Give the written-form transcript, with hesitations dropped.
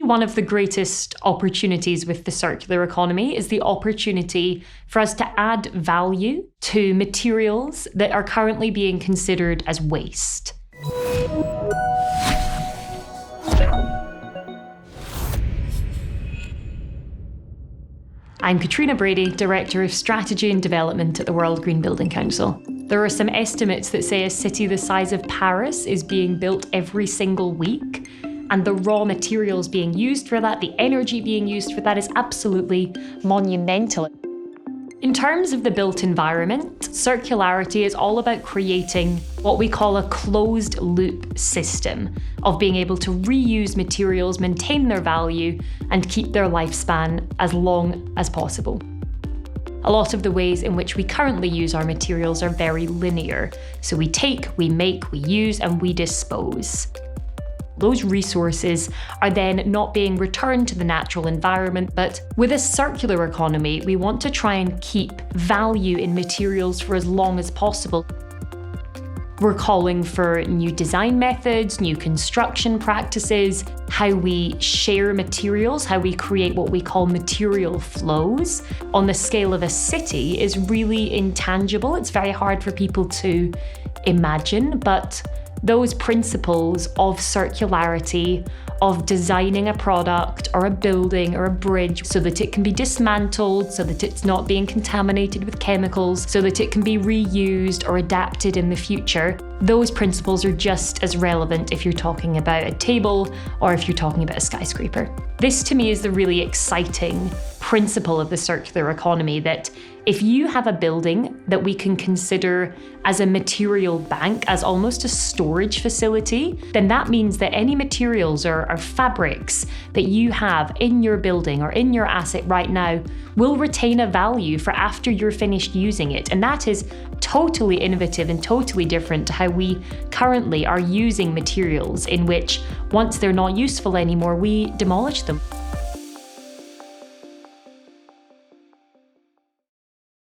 one of the greatest opportunities with the circular economy is the opportunity for us to add value to materials that are currently being considered as waste. I'm Catriona Brady, Director of Strategy and Development at the World Green Building Council. There are some estimates that say a city the size of Paris is being built every single week, and the raw materials being used for that, the energy being used for that is absolutely monumental. In terms of the built environment, circularity is all about creating what we call a closed loop system of being able to reuse materials, maintain their value, and keep their lifespan as long as possible. A lot of the ways in which we currently use our materials are very linear. So we take, we make, we use, and we dispose. Those resources are then not being returned to the natural environment, but with a circular economy, we want to try and keep value in materials for as long as possible. We're calling for new design methods, new construction practices, how we share materials, how we create what we call material flows on the scale of a city is really intangible. It's very hard for people to imagine, but those principles of circularity, of designing a product or a building or a bridge so that it can be dismantled, so that it's not being contaminated with chemicals, so that it can be reused or adapted in the future, those principles are just as relevant if you're talking about a table or if you're talking about a skyscraper. This to me is the really exciting principle of the circular economy, that if you have a building that we can consider as a material bank, as almost a storage facility, then that means that any materials or fabrics that you have in your building or in your asset right now will retain a value for after you're finished using it. And that is totally innovative and totally different to how we currently are using materials, in which once they're not useful anymore, we demolish them.